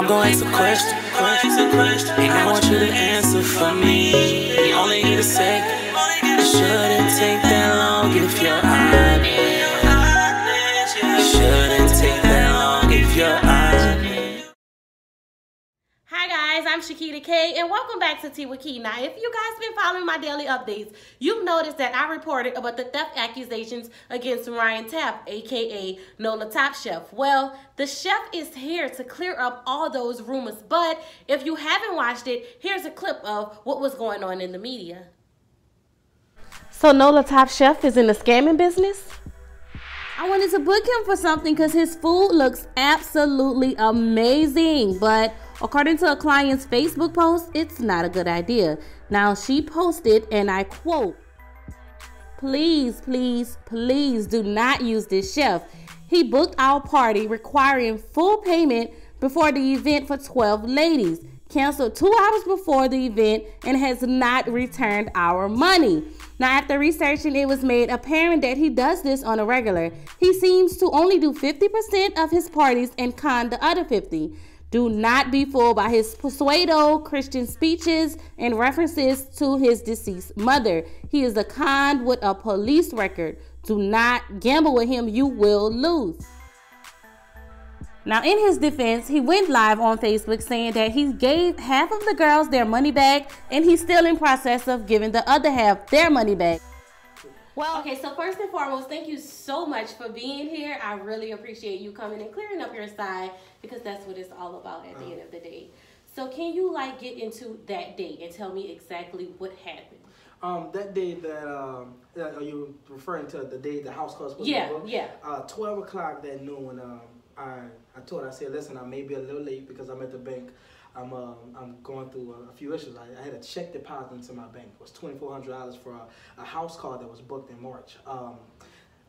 I'm going to question, and I want you to answer for me. You only need a second. It shouldn't take that long if you're honest. It shouldn't take that long if you're honest. Hi guys, I'm Shakita K and welcome back to Tea with Key. Now, if you guys been following my daily updates, you've noticed that I reported about the theft accusations against Ryan Tapp, aka NolaTopChef. Well, the chef is here to clear up all those rumors, but if you haven't watched it, here's a clip of what was going on in the media. So NolaTopChef is in the scamming business? I wanted to book him for something because his food looks absolutely amazing, but according to a client's Facebook post, it's not a good idea. Now, she posted, and I quote, "Please, please, please do not use this chef. He booked our party requiring full payment before the event for 12 ladies, canceled 2 hours before the event, and has not returned our money." Now, after researching, it was made apparent that he does this on a regular. He seems to only do 50% of his parties and con the other 50%. Do not be fooled by his pseudo-Christian speeches and references to his deceased mother. He is a con with a police record. Do not gamble with him. You will lose. Now, in his defense, he went live on Facebook saying that he gave half of the girls their money back and he's still in process of giving the other half their money back. Well, okay, so first and foremost, thank you so much for being here. I really appreciate you coming and clearing up your side because that's what it's all about at the end of the day. So can you get into that day and tell me exactly what happened? That day that, are you referring to the day the house call was supposed to be booked? Yeah. 12 o'clock that noon, I told her, I said, listen, I may be a little late because I'm at the bank. I'm going through a few issues. I had a check deposit into my bank. It was $2,400 for a house call that was booked in March.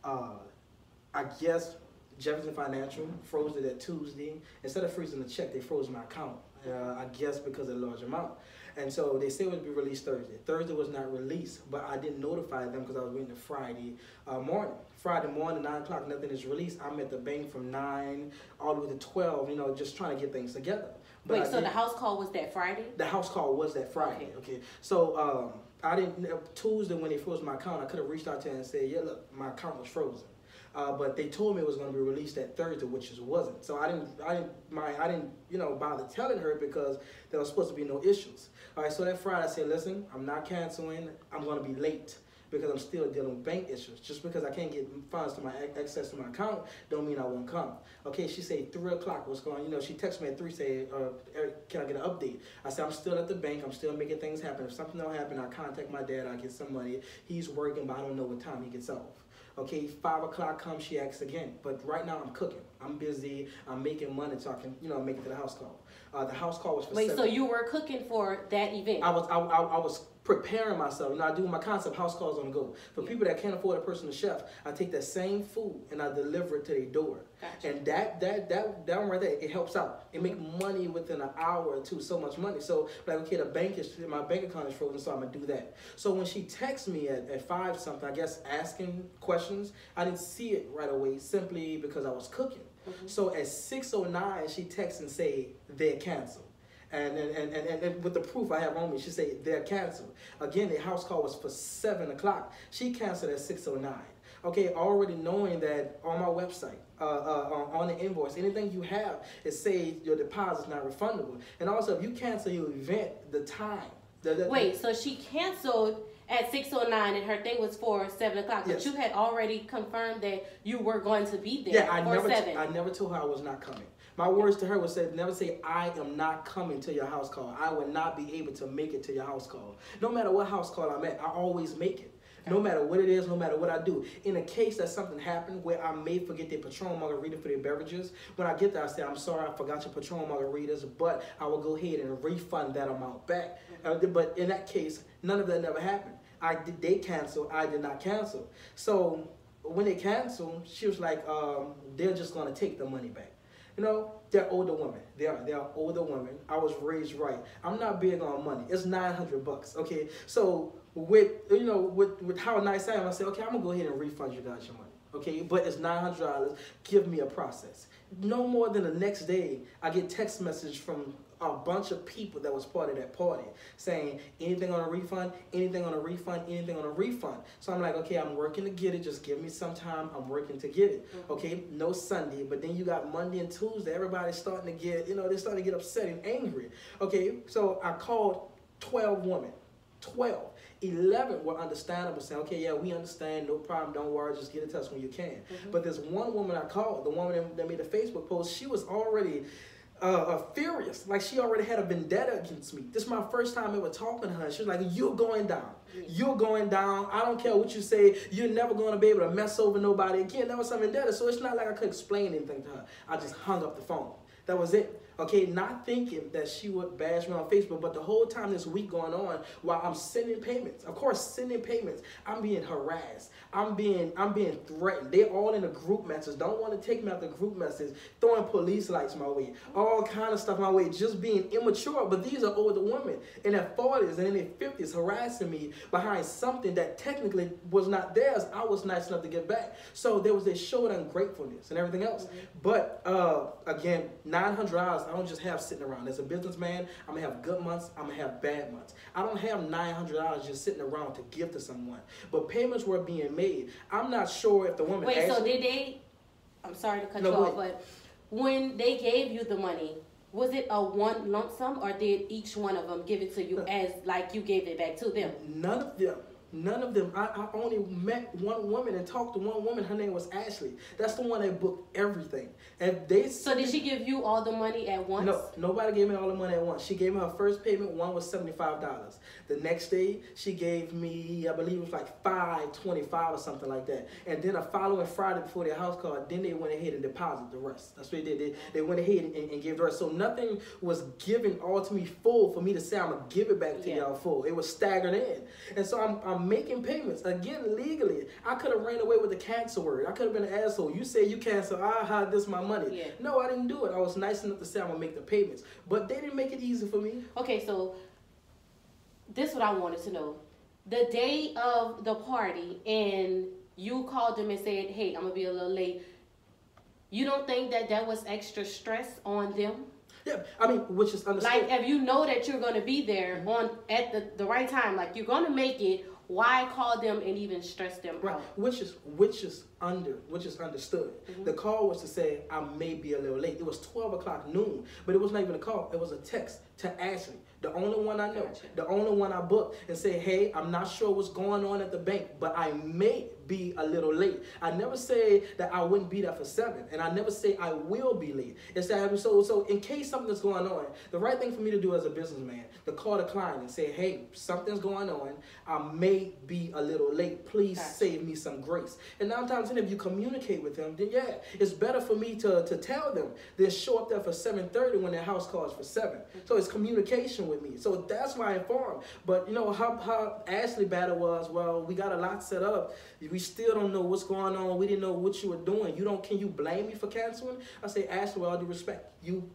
I guess Jefferson Financial froze it at Tuesday. Instead of freezing the check, they froze my account. I guess because of the large amount. And so they said it would be released Thursday. Thursday was not released, but I didn't notify them because I was waiting to Friday morning. Friday morning, 9 o'clock, nothing is released. I'm at the bank from 9 all the way to 12, just trying to get things together. But wait, so the house call was that Friday? The house call was that Friday, okay. So I didn't, Tuesday when they froze my account, I could have reached out to them and said, yeah, look, my account was frozen. But they told me it was going to be released that Thursday, which it wasn't. So I didn't bother telling her because there was supposed to be no issues. All right, so that Friday I said, listen, I'm not canceling. I'm going to be late because I'm still dealing with bank issues. Just because I can't get funds to my access to my account don't mean I won't come. Okay, she said 3 o'clock. What's going on? She texted me at 3, say, Eric, can I get an update? I said, I'm still at the bank. I'm still making things happen. If something don't happen, I'll contact my dad. I'll get some money. He's working, but I don't know what time he gets off. Okay, 5 o'clock comes, she asks again. But right now I'm cooking. I'm busy. I'm making money so I can, make it to the house call. The house call was for 7. So you were cooking for that event? I was preparing myself. I do my concept house calls on the go. For people that can't afford a personal chef, I take that same food and I deliver it to their door. Gotcha. And that one right there, it helps out. It makes money within an hour or two, so much money. So okay, my bank account is frozen, so I'm gonna do that. So when she texts me at 5 something, I guess asking questions, I didn't see it right away simply because I was cooking. So at 6:09, she texts and say they're canceled. And with the proof I have on me, she said they're canceled. Again, the house call was for 7 o'clock. She canceled at 6:09. Okay, already knowing that on my website, on the invoice, anything you have, it says your deposit is not refundable. And also, if you cancel your event, the time. Wait, so she canceled at 6:09 and her thing was for 7 o'clock, but yes. You had already confirmed that you were going to be there for 7. I never told her I was not coming. My words to her was never say, I am not coming to your house call. I will not be able to make it to your house call. No matter what house call I'm at, I always make it. No matter what it is, no matter what I do. In a case that something happened where I may forget their Patron margarita for their beverages, when I get there, I say, I'm sorry, I forgot your Patron margaritas, but I will go ahead and refund that amount back. But in that case, none of that never happened. They canceled, I did not cancel. So when they canceled, she was like, they're just going to take the money back. They're older women. They are older women. I was raised right. I'm not big on money. It's $900, okay? So with how nice I am, I said, okay, I'm gonna go ahead and refund you guys your money, okay? But it's $900. Give me a process. no more than the next day, I get text message from a bunch of people that was part of that party saying anything on a refund, anything on a refund, anything on a refund. So I'm like, okay, I'm working to get it. Just give me some time. I'm working to get it. Okay, no Sunday, but then you got Monday and Tuesday. Everybody's starting to get, they're starting to get upset and angry. Okay, so I called 12 women. 12. 11 were understandable, saying, okay, yeah, we understand, no problem, don't worry, just get in touch when you can. But there's one woman I called, the woman that made the Facebook post, she was already furious. Like, she already had a vendetta against me. This is my first time ever talking to her. She was like, you're going down. You're going down. I don't care what you say. You're never going to be able to mess over nobody again. That was some vendetta. So it's not like I could explain anything to her. I just hung up the phone. That was it. Okay, not thinking that she would bash me on Facebook, but the whole time this week going on, while I'm sending payments, of course, sending payments, I'm being harassed. I'm being threatened. They're all in a group message. Don't want to take me out the group message, throwing police lights my way, all kind of stuff my way, just being immature. But these are older women in their 40s and in their 50s harassing me behind something that technically was not theirs. I was nice enough to get back. So there was this show of ungratefulness and everything else. But again, $900. I don't just have sitting around. As a businessman, I'm going to have good months, I'm going to have bad months. I don't have $900 just sitting around to give to someone. But payments were being made. I'm not sure if the woman Wait, so did they, I'm sorry to cut you off, but when they gave you the money, was it a one lump sum, or did each one of them give it to you as like you gave it back to them? None of them. None of them. I only met one woman and talked to one woman. Her name was Ashley. That's the one that booked everything. And they. So did she give you all the money at once? No, nobody gave me all the money at once. She gave me her first payment. One was $75. The next day, she gave me, I believe it was like $5.25 or something like that. And then the following Friday before their house call, then they went ahead and deposited the rest. That's what they did. They went ahead and gave the rest. So nothing was given all to me full for me to say I'm gonna give it back to y'all full. It was staggered in, and so I'm making payments again legally. I could have ran away with the cancel word. I could have been an asshole. You say you cancel, this is my money. Yeah. No, I didn't do it. I was nice enough to say I'm gonna make the payments, but they didn't make it easy for me. Okay, so this is what I wanted to know. The day of the party, and you called them and said, "Hey, I'm gonna be a little late." You don't think that was extra stress on them? Yeah, I mean, which is understandable. Like, if you know that you're gonna be there at the right time, like you're gonna make it, why call them and even stress them out? Which is understood. The call was to say I may be a little late. It was 12 o'clock noon, but it was not even a call. It was a text to Ashley, the only one I know, the only one I booked, and say, hey, I'm not sure what's going on at the bank, but I may be a little late. I never say that I wouldn't be there for 7, and I never say I will be late. It's that so in case something's going on, the right thing for me to do as a businessman, to call the client and say, hey, something's going on. I may be a little late. Please save me some grace. And 9 times 10, if you communicate with them, then yeah, it's better for me to tell them than show up there for 7:30 when their house calls for 7. So it's communication with me. So that's why I inform. But you know how Ashley battle was, well, we got a lot set up. We still don't know what's going on. We didn't know what you were doing. Can you blame me for canceling? I say, Ashley, with all due respect, you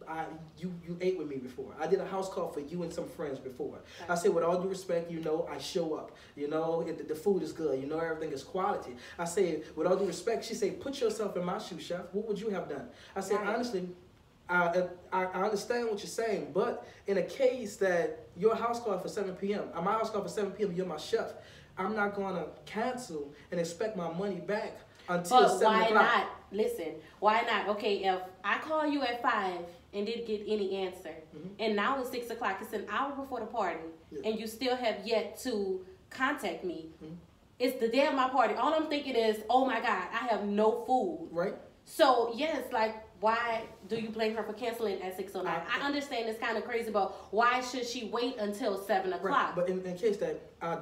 ate with me before. I did a house call for you and some friends before. I say, with all due respect, I show up. The food is good. Everything is quality. I say, with all due respect, she say, put yourself in my shoes, chef. What would you have done? I say, honestly, I understand what you're saying, but in a case that your house call for 7 p.m., my house call for 7 p.m., you're my chef, I'm not going to cancel and expect my money back until 7 o'clock. But why not? Listen, why not? Okay, if I call you at 5 and didn't get any answer, and now it's 6 o'clock, it's an hour before the party, and you still have yet to contact me, it's the day of my party. All I'm thinking is, oh my God, I have no food. Right. So, yes, like, why do you blame her for canceling at 6:09? I understand it's kind of crazy, but why should she wait until 7 o'clock? Right. But in case that I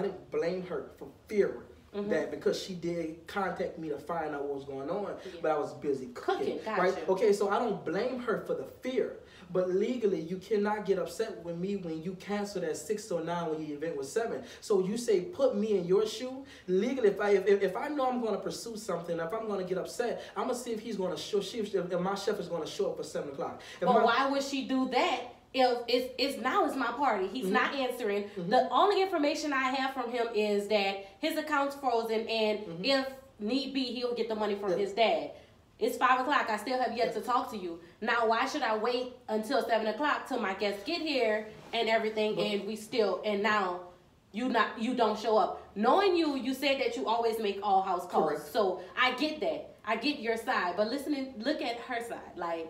didn't blame her for fear that because she did contact me to find out what was going on, but I was busy cooking. Gotcha. Right? Okay, so I don't blame her for the fear. But legally, you cannot get upset with me when you canceled at 6 or 9 when your event was 7. So you say, put me in your shoe. Legally, if I know I'm going to pursue something, if I'm going to get upset, I'm going to see if he's going to show, if my chef is going to show up for 7 o'clock. But why would she do that? If it's my party, he's not answering. The only information I have from him is that his account's frozen, and if need be, he'll get the money from his dad. It's 5 o'clock. I still have yet to talk to you. Now, why should I wait until 7 o'clock till my guests get here and everything, and now you don't show up? Knowing you said that you always make all house calls. Correct. So I get that. I get your side. But look at her side. Like,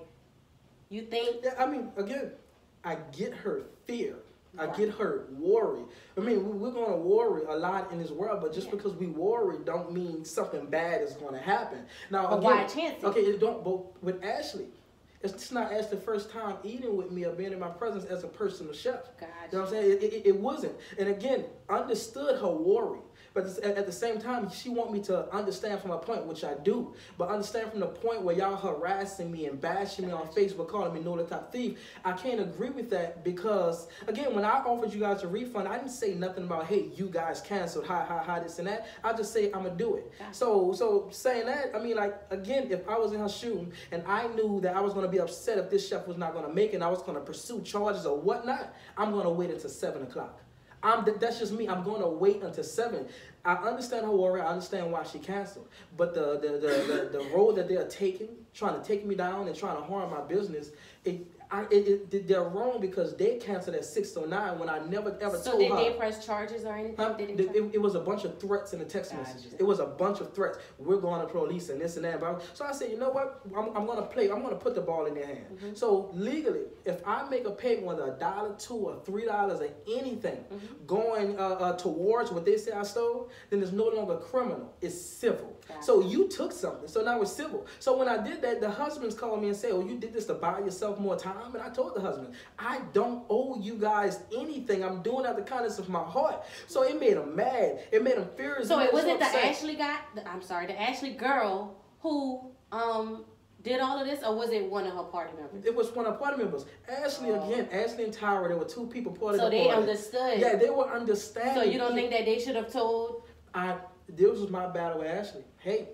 you think? Yeah, I mean, again, I get her fear. I Right. get her worry. I mean, we're going to worry a lot in this world, but just because we worry don't mean something bad is going to happen. Now, But again, why chance it? Okay, it don't. But with Ashley, it's not Ashley's first time eating with me or being in my presence as a personal chef. Gotcha. You know what I'm saying? It wasn't. And again, understood her worry. But at the same time, she want me to understand from a point, which I do, but understand from the point where y'all harassing me and bashing me on Facebook, calling me NolaTop thief. I can't agree with that because, again, when I offered you guys a refund, I didn't say nothing about, hey, you guys canceled, hi, this and that. I just say, I'm going to do it. Gotcha. So saying that, I mean, like, again, if I was in her shoe and I knew that I was going to be upset if this chef was not going to make it and I was going to pursue charges or whatnot, I'm going to wait until 7 o'clock. That's just me. I'm going to wait until 7. I understand her worry. I understand why she canceled. But the road that they're taking, trying to take me down and trying to harm my business, they're wrong because they canceled at 6:09 when I never ever So told her. did they press charges or anything? It was a bunch of threats in the text messages. It was a bunch of threats. We're going to police and this and that. So I said, you know what? I'm going to play. I'm going to put the ball in their hand. Mm-hmm. So legally, if I make a payment, whether $1, $2, or $3 or anything, going towards what they say I stole, then it's no longer criminal. It's civil. Gotcha. So you took something. So now it's civil. So when I did that, the husbands called me and said, oh, you did this to buy yourself more time? And I told the husband, I don't owe you guys anything. I'm doing out the kindness of my heart. So it made him mad. It made him furious. So it wasn't the upset. Ashley guy, the Ashley girl who did all of this, or was it one of her party members? It was one of her party members. Ashley, again, Ashley and Tyra, there were two people part of the party. So they understood. Yeah, they were understanding. So you don't think that they should have told? This was my battle with Ashley. Hey,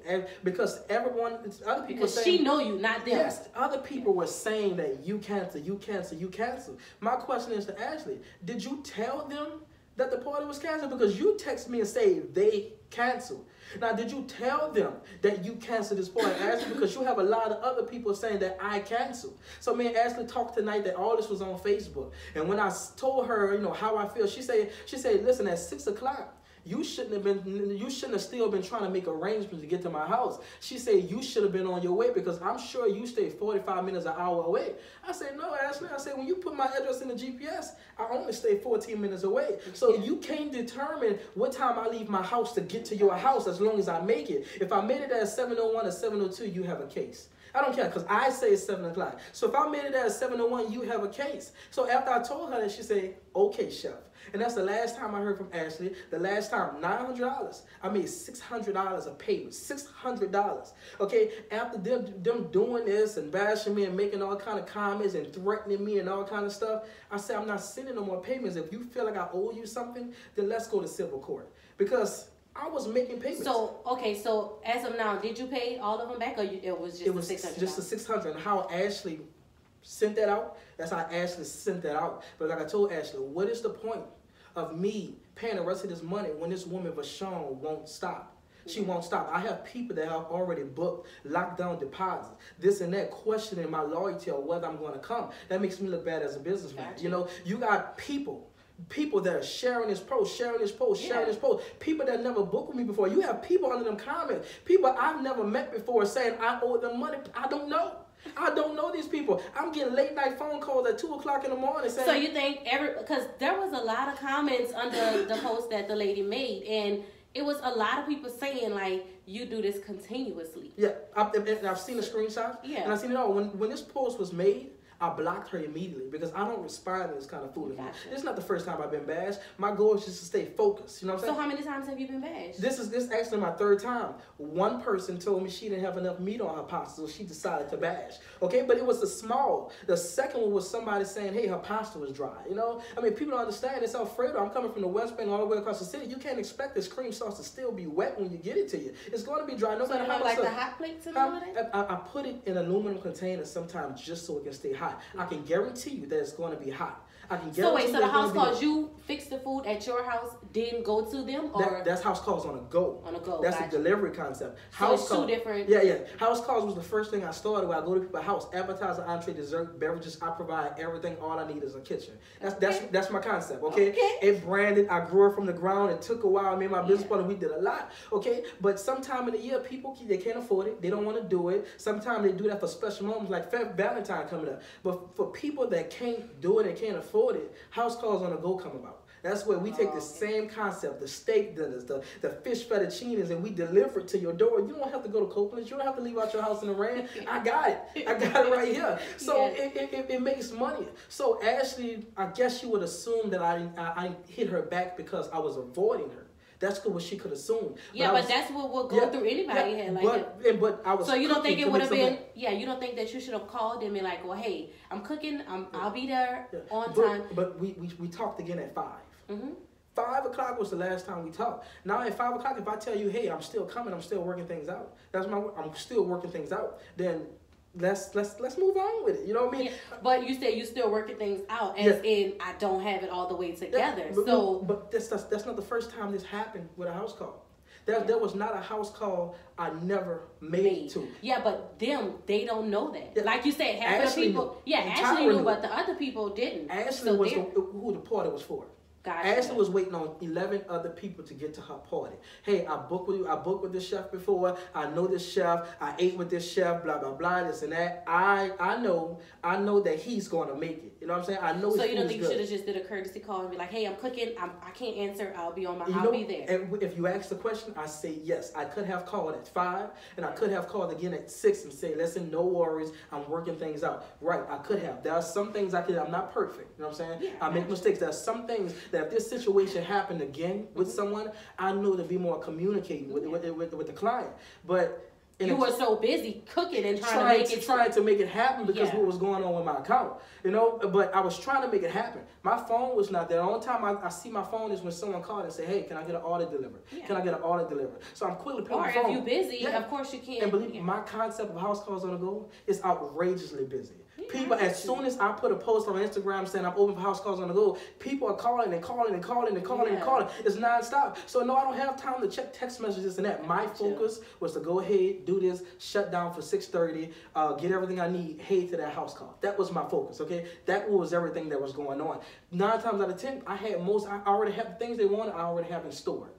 because everyone, other people Because saying, she know you, not them. yes, other people were saying that you cancel. My question is to Ashley, did you tell them that the party was canceled? Because you text me and say they canceled. Now, did you tell them that you canceled this party, Ashley? Because you have a lot of other people saying that I canceled. So me and Ashley talked tonight that all this was on Facebook. And when I told her, how I feel, she said, listen, at 6 o'clock, you shouldn't have still been trying to make arrangements to get to my house. She said, you should have been on your way because I'm sure you stayed 45 minutes, an hour away. I said, no, Ashley. I said, when you put my address in the GPS, I only stay 14 minutes away. So you can't determine what time I leave my house to get to your house as long as I make it. If I made it at 7:01 or 7:02, you have a case. I don't care because I say it's 7 o'clock. So if I made it at 7:01, you have a case. So after I told her that, she said, okay, chef. And that's the last time I heard from Ashley. The last time, $900. I made $600 of payment. $600. Okay, after them doing this and bashing me and making all kind of comments and threatening me and all kind of stuff, I said, I'm not sending no more payments. If you feel like I owe you something, then let's go to civil court. Because I was making payments. So, okay, so as of now, did you pay all of them back or it was just the $600? Just the 600. And how Ashley sent that out, that's how Ashley sent that out. But like I told Ashley, what is the point of me paying the rest of this money when this woman, Vashon, won't stop? She won't stop. I have people that have already booked lockdown deposits, this and that, questioning my loyalty or whether I'm going to come. That makes me look bad as a businessman. Gotcha. You got people that are sharing this post, sharing this post. People that never booked with me before. You have people under them comments, people I've never met before saying I owe them money. I don't know. I don't know these people. I'm getting late night phone calls at 2 o'clock in the morning saying. So you think because there was a lot of comments under the post that the lady made, and it was a lot of people saying like you do this continuously. Yeah, I've seen the screenshots. Yeah, and I've seen it all. When this post was made, I blocked her immediately because I don't respond to this kind of foolishness. Gotcha. It's not the first time I've been bashed. My goal is just to stay focused. You know what I'm saying? So how many times have you been bashed? This is actually my 3rd time. One person told me she didn't have enough meat on her pasta, so she decided to bash. Okay, but it was the small. The second one was somebody saying, hey, her pasta was dry. I mean, people don't understand. It's Alfredo. I'm coming from the West Bank all the way across the city. You can't expect this cream sauce to still be wet when you get it to you. It's going to be dry no matter how much. Like the hot plates and all of that? I put it in aluminum containers sometimes just so it can stay hot. I can guarantee you that it's going to be hot. I can So wait, guarantee so the it's house gonna be calls, you fix the food at your house, then go to them, or that's house calls on a go. On a go, That's gotcha. a delivery concept. So House it's call, two different. Yeah. House calls was the first thing I started where I go to people's house, appetizer, entree, dessert, beverages. I provide everything. All I need is a kitchen. That's my concept. Okay? It branded. I grew it from the ground. It took a while. Me and my business partner, we did a lot. Okay, but sometime in the year, people they can't afford it. They don't want to do it. Sometimes they do that for special moments like Valentine coming up. But for people that can't do it and can't afford it, house calls on the go come about. That's where we take the same concept, the steak dinners, the fish fettuccines, and we deliver it to your door. You don't have to go to Copeland's. You don't have to leave out your house in the rain. I got it. I got it right here. So it makes money. So Ashley, I guess you would assume that I hit her back because I was avoiding her. That's what she could assume. Yeah, but that's what will go through anybody head like that. But I was. So you don't think it would have been? Yeah, you don't think that you should have called them and like, well, hey, I'm cooking. I'll be there on time. But we talked again at 5. Mm-hmm. 5 o'clock was the last time we talked. Now at 5 o'clock, if I tell you, hey, I'm still coming, I'm still working things out. I'm still working things out. Then let's move on with it. You know what I mean? Yeah, but you said you still working things out, as in I don't have it all the way together. But that's not the first time this happened with a house call. There was not a house call I never made it to. Yeah, but they don't know that. Yeah. Like you said, half the people. Ashley knew, but the other people didn't. Ashley was who the party was for. Gotcha. Ashley was waiting on 11 other people to get to her party. Hey, I booked with you. I booked with this chef before. I know this chef. I ate with this chef. Blah blah blah. This and that. I know that he's going to make it. You know what I'm saying? I know. So you don't think you should have just did a courtesy call and be like, hey, I'm cooking. I can't answer. I'll be on my. I'll be there. And if you ask the question, I say yes. I could have called at 5, and I could have called again at 6 and say, listen, no worries. I'm working things out. Right? I could have. There are some things I could. I'm not perfect. You know what I'm saying? Yeah, I make mistakes. There are some things that if this situation happened again with someone, I know to be more communicating with the client. But you were so busy cooking and trying to make it happen because what was going on with my account, you know. But I was trying to make it happen. My phone was not there. The only time I see my phone is when someone called and say, "Hey, can I get an order delivered? Can I get an order delivered?" So I'm quickly picking my phone. Or if you're busy, of course you can. And believe me, my concept of house calls on the go is outrageously busy. People, as soon as I put a post on Instagram saying I'm open for house calls on the go, people are calling and calling and calling and calling and calling. It's nonstop. So no, I don't have time to check text messages and that. My focus was to go ahead, do this, shut down for 6:30, get everything I need, head to that house call. That was my focus, okay? That was everything that was going on. 9 times out of 10, I already have the things they wanted, I already have in store.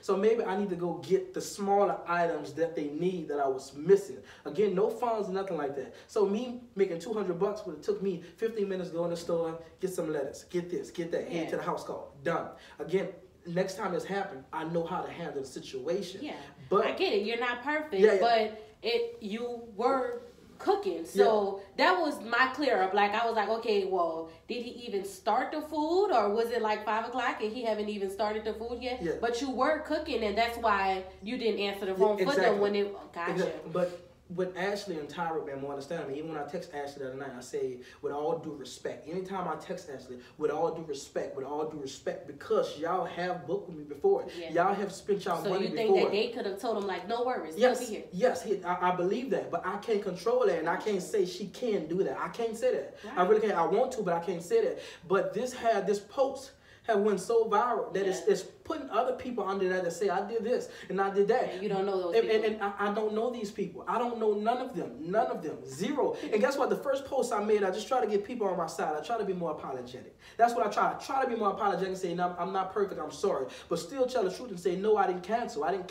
So maybe I need to go get the smaller items that they need that I was missing. Again, no funds, nothing like that. So me making $200 would have took me 15 minutes to go in the store, get some lettuce, get this, get that, head to the house call. Done. Again, next time this happened, I know how to handle the situation. Yeah, but I get it. You're not perfect, but you were cooking, so that was my clear up. Like I was like, okay, well, did he even start the food, or was it like 5 o'clock and he haven't even started the food yet? But you were cooking, and that's why you didn't answer the phone for them when it. Gotcha. But with Ashley and Tyra being more understanding, even when I text Ashley the other night, I say, with all due respect. Anytime I text Ashley, with all due respect, because y'all have booked with me before. Y'all have spent y'all money before. So you think that they could have told him, like, no worries, yes, be here? Yes, I believe that, but I can't control that, and I can't say she can do that. I can't say that. Right. I really can't. I want to, but I can't say that. But this post have went so viral that it's putting other people under that say, I did this and I did that. And you don't know those people. And I don't know these people. I don't know none of them. Zero. And guess what? The first post I made, I just try to get people on my side. I try to be more apologetic. That's what I try. I try to be more apologetic and say, no, I'm not perfect, I'm sorry. But still tell the truth and say, no, I didn't cancel, right. and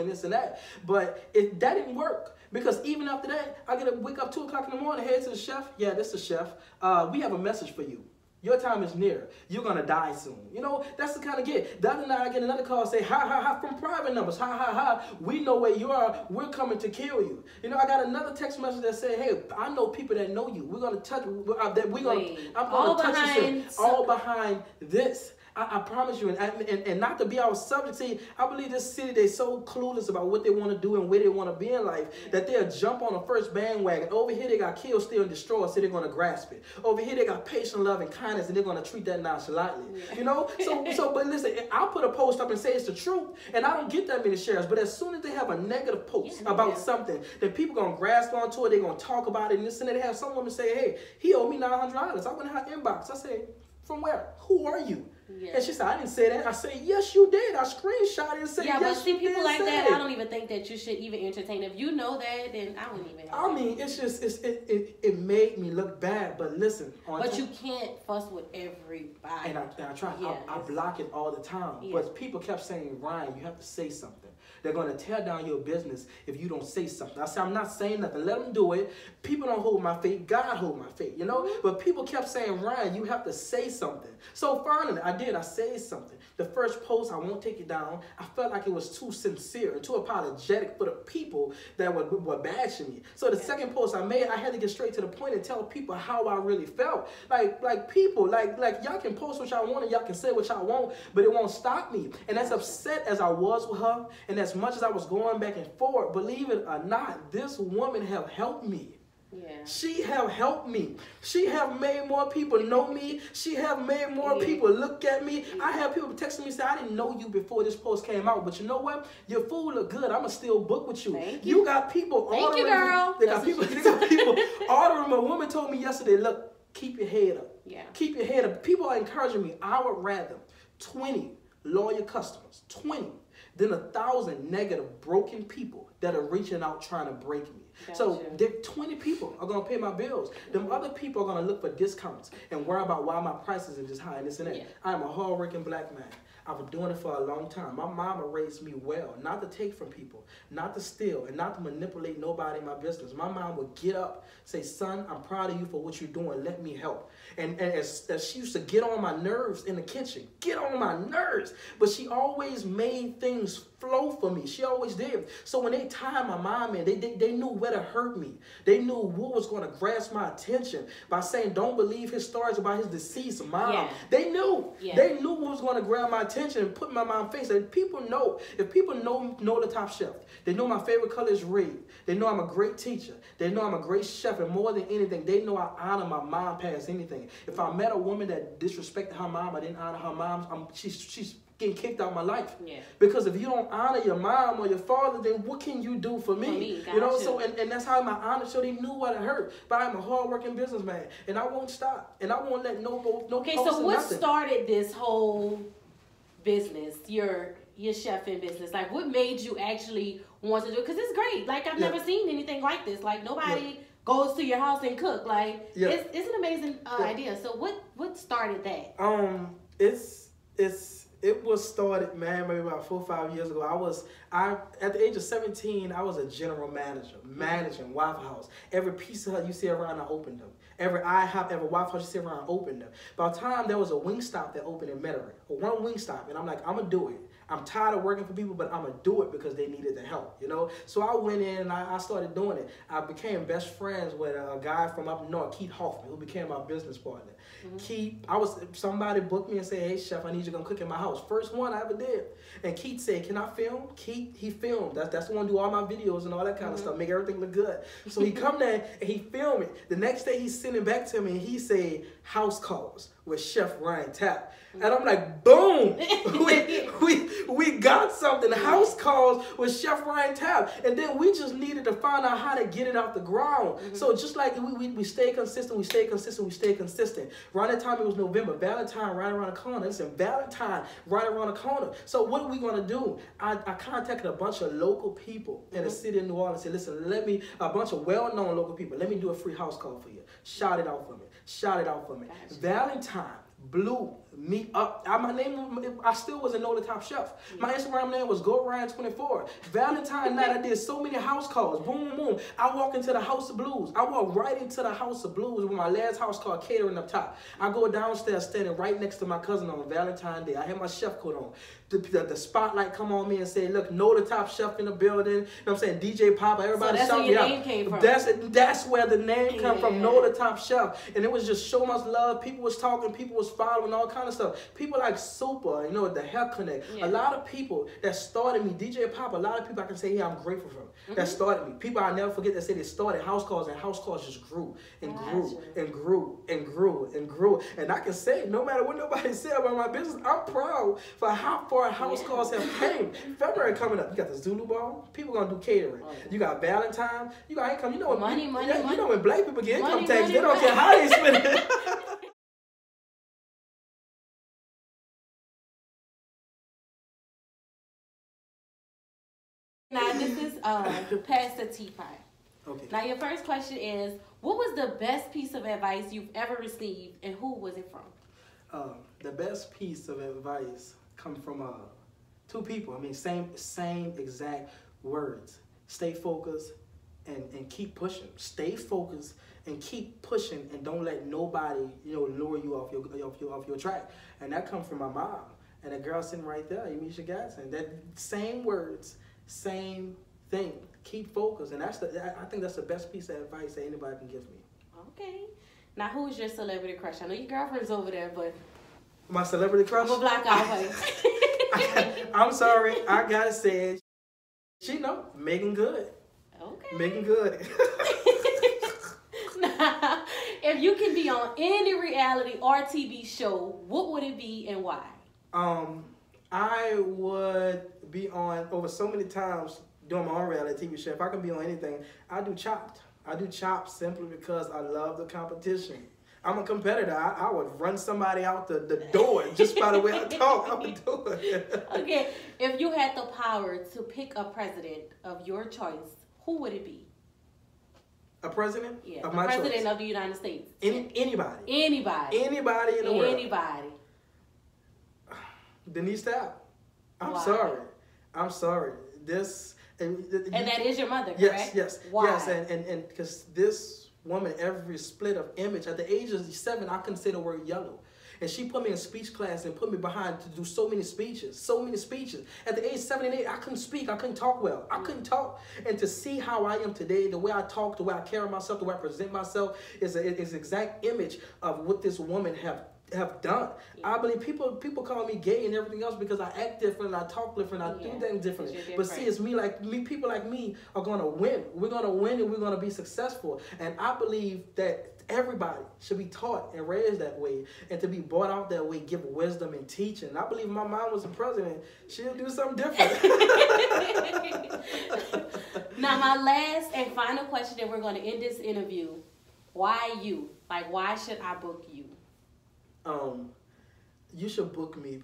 this and that. But that didn't work. Because even after that, I get to wake up 2 o'clock in the morning, head to the chef. Yeah, this is the chef. We have a message for you. Your time is near. You're going to die soon. You know, that's the kind of get. The other night, I get another call say, ha, from private numbers. Ha. We know where you are. We're coming to kill you. You know, I got another text message that said, hey, I know people that know you. We're going to touch you. I'm going to touch you soon. All behind this. I promise you, and not to be our subject. See, I believe this city, they're so clueless about what they want to do and where they want to be in life that they'll jump on the first bandwagon. Over here, they got kill, steal, and destroy, so they're going to grasp it. Over here, they got patience, love, and kindness, and they're going to treat that nonchalantly. You know? But listen, I'll put a post up and say it's the truth, and I don't get that many shares. But as soon as they have a negative post about something, then people going to grasp onto it, they're going to talk about it, and listen, they have some woman say, hey, he owed me $900. I went in her inbox. I said, from where? Who are you? And she said, I didn't say that. I said, yes, you did. I screenshot it and said, yes, but see, you people did like say that, it. I don't even think that you should even entertain. If you know that, then I wouldn't even. I mean, it's just, it made me look bad. But listen. But you can't fuss with everybody. And I try. I block it all the time. But people kept saying, Ryan, you have to say something. They're going to tear down your business if you don't say something. I said, I'm not saying nothing. Let them do it. People don't hold my faith. God hold my faith, you know? But people kept saying, Ryan, you have to say something. So finally, I did. I said something. The first post, I won't take it down. I felt like it was too sincere and too apologetic for the people that were bashing me. So the second post I made, I had to get straight to the point and tell people how I really felt. Like people, like y'all can post what y'all want and y'all can say what y'all want, but it won't stop me. And as upset as I was with her, and as much as I was going back and forth, believe it or not, this woman have helped me. Yeah. She have helped me. She have made more people know me. She have made more people look at me. I have people texting me saying, I didn't know you before this post came out, but you know what? Your food look good. I'ma still book with you. Thank you got people ordering. Thank you, girl. They got people ordering. A woman told me yesterday, look, keep your head up. Yeah. Keep your head up. People are encouraging me. I would rather 20 loyal customers, 20, than 1,000 negative, broken people that are reaching out trying to break me. Gotcha. So 20 people are going to pay my bills. Them other people are going to look for discounts and worry about why my prices are just high and this and that. I am a hard-working black man. I've been doing it for a long time. My mama raised me well, not to take from people, not to steal, and not to manipulate nobody in my business. My mom would get up, say, son, I'm proud of you for what you're doing. Let me help. And as she used to get on my nerves in the kitchen, get on my nerves, but she always made things flow for me. She always did. So when they tied my mom in, they knew where to hurt me. They knew what was going to grasp my attention by saying, don't believe his stories about his deceased mom. Yeah. They knew. Yeah. They knew what was going to grab my attention and put my mom face. And people know. If people know the Top Chef, they know my favorite color is red. They know I'm a great teacher. They know I'm a great chef. And more than anything, they know I honor my mom past anything. If I met a woman that disrespected her mom, I didn't honor her mom, she's getting kicked out of my life. Yeah. Because if you don't honor your mom or your father, then what can you do for me? You know, so and that's how my honor show. They knew what it hurt. But I'm a hard-working businessman, and I won't stop, and I won't let no Okay, so what started this whole business, your chefing business? Like, what made you actually want to do it? Because it's great. Like, I've never seen anything like this. Like, nobody goes to your house and cook. Like, it's an amazing idea. So what started that? It was started, man, maybe about 4 or 5 years ago. At the age of 17, I was a general manager, managing Waffle House. Every Pizza Hut you see around, I opened them. Every IHOP, every Waffle House you see around, I opened them. By the time there was a Wingstop that opened in Metairie, one Wingstop, and I'm like, I'm going to do it. I'm tired of working for people, but I'm going to do it because they needed the help, you know? So I went in and I started doing it. I became best friends with a guy from up north, Keith Hoffman, who became my business partner. Keith, somebody booked me and said, hey, chef, I need you to come cook in my house. First one I ever did. And Keith said, can I film? Keith, he filmed. That's the one who do all my videos and all that kind of stuff, make everything look good. So he come there and he filmed it. The next day he's sending back to me and he said, house calls with Chef Ryan Tapp. And I'm like, boom, we got something. House calls with Chef Ryan Tapp. And then we just needed to find out how to get it off the ground. So just like we stay consistent, we stay consistent. Around that time it was November, Valentine right around the corner. Listen, Valentine right around the corner. So what are we going to do? I contacted a bunch of local people in the city of New Orleans and said, listen, a bunch of well-known local people, let me do a free house call for you. Shout it out for me. Shout it out for me. Gotcha. Valentine blew me up. My name, I still was a NolaTopChef. My Instagram name was GoRyan24. Valentine night, I did so many house calls. Boom, boom. I walk into the House of Blues. I walk right into the House of Blues with my last house called Catering up top. I go downstairs standing right next to my cousin on Valentine's Day. I had my chef coat on. The spotlight come on me and say, look, NolaTopChef in the building. You know what I'm saying? DJ Papa, everybody so shouting out. Name came from. That's where the name come from, NolaTopChef. And it was just so much love. People was talking, people was following, all kinds kind of stuff. People like Super, you know, the Hair Connect. Yeah. A lot of people that started me, DJ Pop, a lot of people I can say, yeah, I'm grateful for that started me. People I never forget that say they started house calls, and house calls just grew and grew and grew and grew and grew. And I can say, no matter what nobody said about my business, I'm proud for how far house calls have came. February coming up, you got the Zulu Ball, people gonna do catering. You got Valentine, you got income. You know what money. You know when black people get income tax, money, they don't care how they spend it. Now this is past the teapot. Okay. Now your first question is, what was the best piece of advice you've ever received, and who was it from? The best piece of advice come from two people. I mean, same exact words. Stay focused and keep pushing. Stay focused and keep pushing, and don't let nobody, you know, lure you off your track. And that comes from my mom and the girl sitting right there, Emisha Gatson. That same words, same thing. Keep focused, and I think that's the best piece of advice that anybody can give me. Okay. Now, who is your celebrity crush? I know your girlfriend's over there, but my celebrity crush. I'm a black eye. I'm sorry, I gotta say it. She know Megan Good. Okay. Megan Good. Now, if you can be on any reality or TV show, what would it be and why? I would be on over so many times doing my own reality TV show. If I can be on anything, I do Chopped. I do Chopped simply because I love the competition. I'm a competitor. I would run somebody out the door just by the way I talk. I would do it. Okay, if you had the power to pick a president of your choice, who would it be? A president? Yeah, of the my president choice. of the United States. Anybody. Anybody. Anybody in the world. Anybody. Denise Tapp. Why? I'm sorry. This and that is your mother, yes, correct? Yes. Why? Yes, and because this woman, every split of image, at the age of 7, I couldn't say the word yellow. And she put me in speech class and put me behind to do so many speeches. At the age of 7 and 8, I couldn't speak. I couldn't talk well. I couldn't talk. And to see how I am today, the way I talk, the way I carry myself, the way I present myself, is an exact image of what this woman have done. Yeah. I believe people call me gay and everything else because I act different, I talk different, I do things differently. But see, it's me, people like me are gonna win. We're gonna win and we're gonna be successful. And I believe that everybody should be taught and raised that way, and to be brought out that way, give wisdom and teaching. And I believe if my mom was the president, she'd do something different. Now, my last and final question, and we're going to end this interview. Why you? Like, why should I book you? You should book me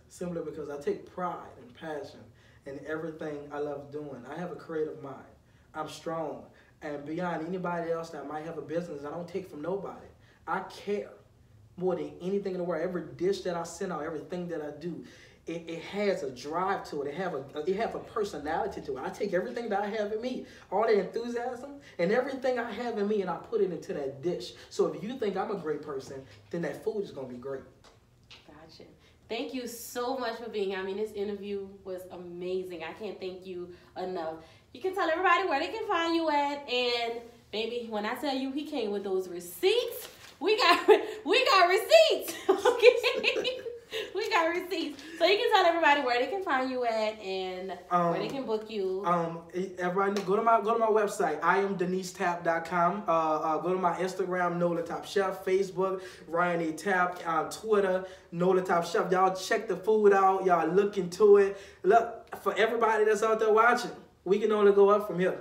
simply because I take pride and passion in everything I love doing. I have a creative mind. I'm strong. And beyond anybody else that might have a business, I don't take from nobody. I care more than anything in the world. Every dish that I send out, everything that I do, it has a drive to it. It have a personality to it. I take everything that I have in me, all the enthusiasm, and everything I have in me, and I put it into that dish. So if you think I'm a great person, then that food is going to be great. Gotcha. Thank you so much for being here. I mean, this interview was amazing. I can't thank you enough. You can tell everybody where they can find you at, and baby, when I tell you he came with those receipts, we got receipts. Okay. We got receipts. So you can tell everybody where they can find you at and where they can book you. Everybody go to my website, IamDeniseTapp.com. Go to my Instagram, NolaTopChef, Facebook, Ryan A. Tapp, Twitter, NolaTopChef. Y'all check the food out. Y'all look into it. Look, for everybody that's out there watching, we can only go up from here.